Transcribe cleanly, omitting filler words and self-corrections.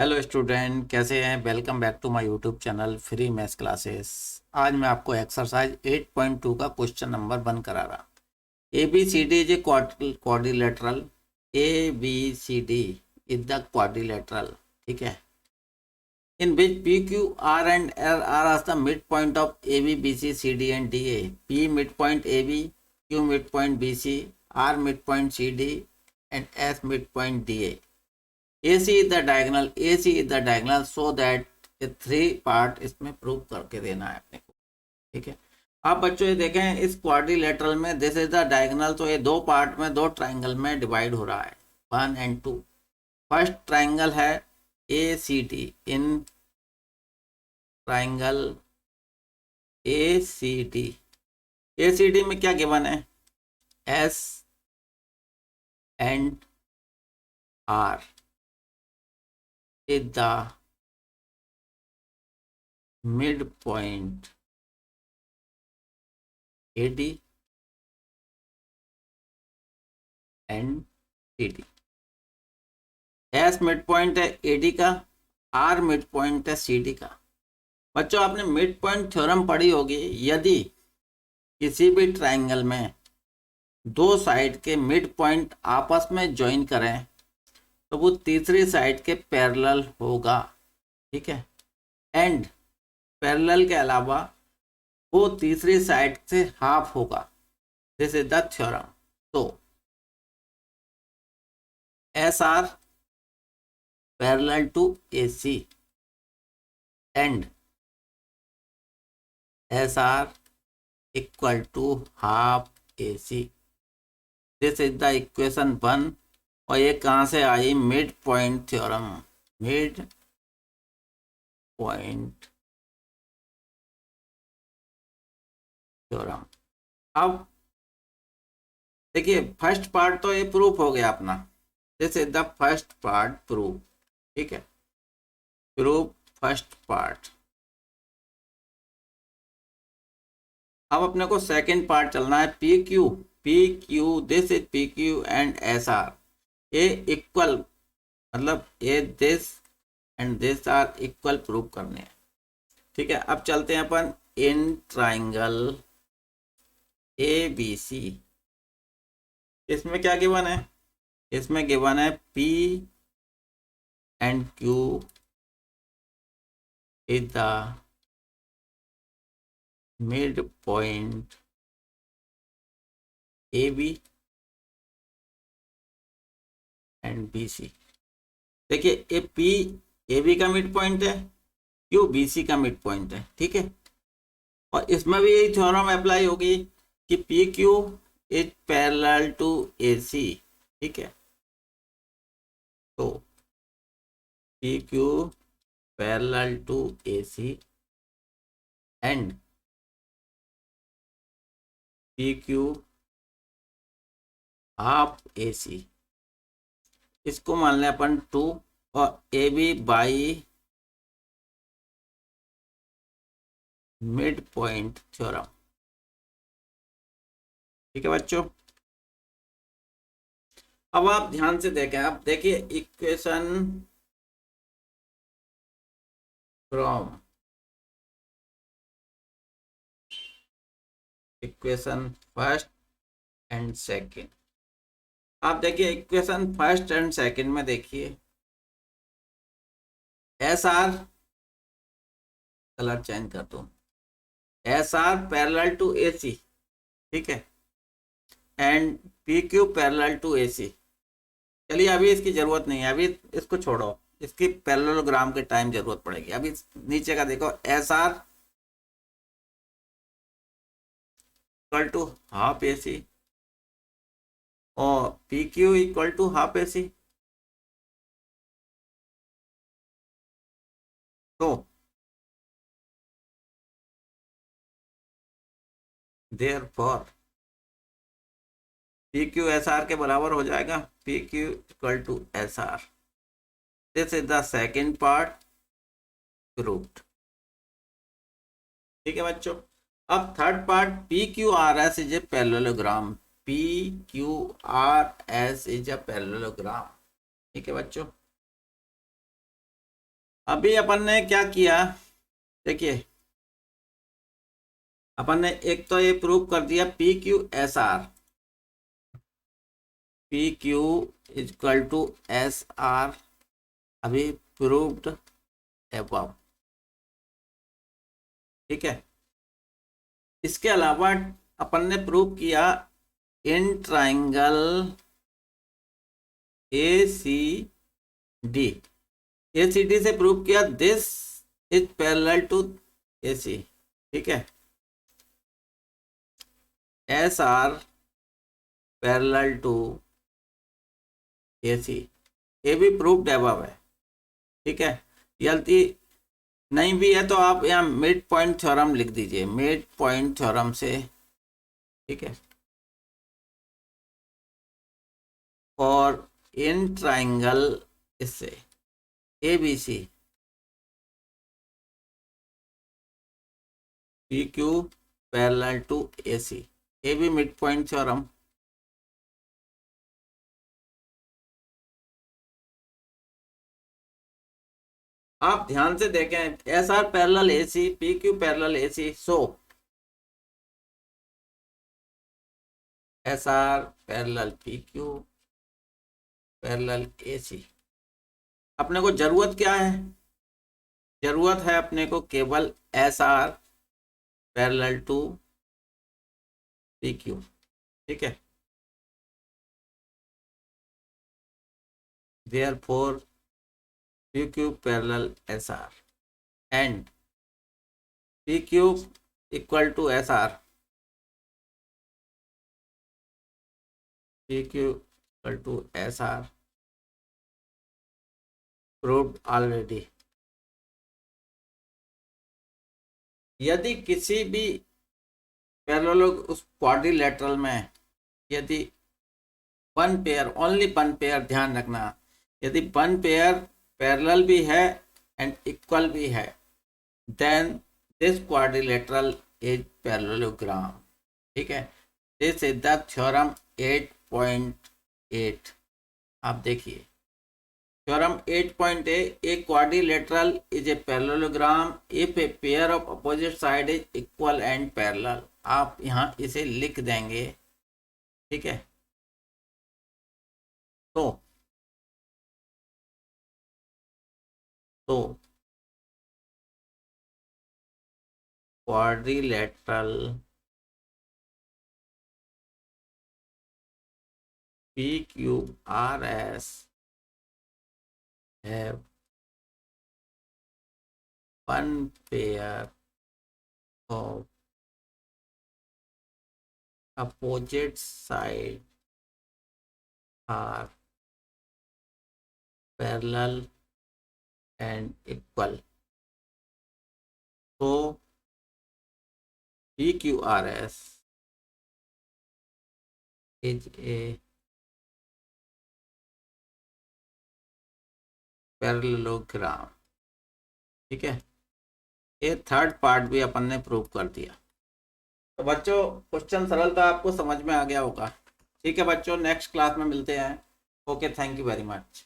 Hello student, कैसे हैं। Welcome back to my YouTube channel free maths classes. आज मैं आपको एक्सरसाइज 8.2 का क्वेश्चन नंबर 1 करा रहा। A B C D is a quadrilateral. A B C D is the quadrilateral. ठीक है। In which P Q R and L R are the mid point of A B B C C D and D A. P mid point A B, Q mid point B C, R mid point C D and S mid point D A. AC is the diagonal, AC is the diagonal so that ये 3 part इसमें prove करके देना है अपने को। ठीक है। अब बच्चों ये देखें, इस क्वाड्रिलेटरल में दिस इज द डायगोनल, तो ये 2 पार्ट में 2 ट्राइंगल में डिवाइड हो रहा है 1 एंड 2। फर्स्ट ट्राइंगल है ACD। In triangle ACD, ACD में क्या गिवन है? S and R is the midpoint AD and CD। S mid point है AD का, R मिड पॉइंट है CD का। बच्चों आपने मिड पॉइंट थ्योरम पढ़ी होगी। यदि किसी भी ट्राइंगल में 2 साइड के मिड पॉइंट आपस में ज्वाइन करें तो वो तीसरी साइड के पैरेलल होगा। ठीक है। एंड पैरेलल के अलावा वो तीसरी साइड से हाफ होगा। This is the theorem. तो S R parallel to A C and S R equal to half A C. This is the equation 1। और ये कहाँ से आई? Mid point theorem. Mid point theorem. अब देखिए, फर्स्ट पार्ट तो ये प्रूफ हो गया अपना। This is the first part proof. ठीक है, प्रूफ फर्स्ट पार्ट। अब अपने को सेकंड पार्ट चलना है। P Q this is P Q and S R a equal, मतलब a this and this are equal prove करने हैं। ठीक है। अब चलते हैं अपन इन ट्राइंगल ए बी सी। इसमें क्या गिवन है? इसमें गिवन है P and Q is the mid point A B and B C. देखिए, ए पी ए बी का मिड पॉइंट है, क्यू बी सी का मिड पॉइंट है। ठीक है। और इसमें भी यही थ्योरम अप्लाई होगी कि P Q is parallel to A C. ठीक है। तो P Q parallel to A C and P Q half A C. इसको मान लें अपन 2 और A B by mid point theorem. ठीक है बच्चों। अब आप ध्यान से देखें। आप देखिए equation from equation first and second. आप देखिए इक्वेशन फर्स्ट एंड सेकंड में देखिए एस आर, कलर चेंज कर दो, S R parallel to A C. ठीक है। And P Q parallel to A C. चलिए अभी इसकी जरूरत नहीं है, अभी इसको छोड़ो, इसकी पैरेललोग्राम के टाइम जरूरत पड़ेगी। अभी नीचे का देखो, S R equal to half A C और P Q equal to half A C. तो therefore P Q S R के बराबर हो जाएगा। P Q equal to S R. This is the second part proved. ठीक है बच्चों। अब third part, P Q R S is a parallelogram. P Q R S is a parallelogram. ठीक है बच्चों। अभी अपन ने क्या किया, देखिए अपन ने एक तो ये प्रूव कर दिया P Q S R, P Q equal to S R, अभी प्रूव्ड एबव, ठीक है। इसके अलावा अपन ने प्रूव किया in triangle A C D, A C D से प्रूव किया this is parallel to A C, ठीक है। S R parallel to A C, ये भी प्रूव्ड एबव है, ठीक है। यदि नहीं भी है तो आप यहाँ मिड पॉइंट थ्योरम लिख दीजिए, मिड पॉइंट थ्योरम से, ठीक है। और इन ट्राइंगल इससे A B C, P Q parallel to A C, ए भी मिड पॉइंट थ्योरम, आप ध्यान से देखें S R parallel A C, P Q parallel A C, so S R parallel P Q parallel A C. अपने को जरूरत क्या है, जरूरत है अपने को केवल S R parallel to P Q, ठीक है। therefore P Q parallel S R and P Q equal to S R, P Q equal to S R proved already. यदि किसी भी पैरेलल उस क्वाड्रिलेटरल में यदि one pair, only one pair, ध्यान रखना, यदि वन पेयर पैरेलल भी है एंड इक्वल भी है, then this quadrilateral is parallelogram, ठीक है। This is the theorem 8.8। आप देखिए theorem 8.8, a quadrilateral is a parallelogram if a pair of opposite side is equal and parallel. आप यहाँ इसे लिख देंगे, ठीक है। तो quadrilateral P Q R S have one pair of opposite side are parallel and equal. So PQRS is a parallelogram, ठीक है। ये थर्ड पार्ट भी अपन ने प्रूव कर दिया। तो बच्चों क्वेश्चन सरल था, आपको समझ में आ गया होगा, ठीक है बच्चों। नेक्स्ट क्लास में मिलते हैं। Okay, thank you very much.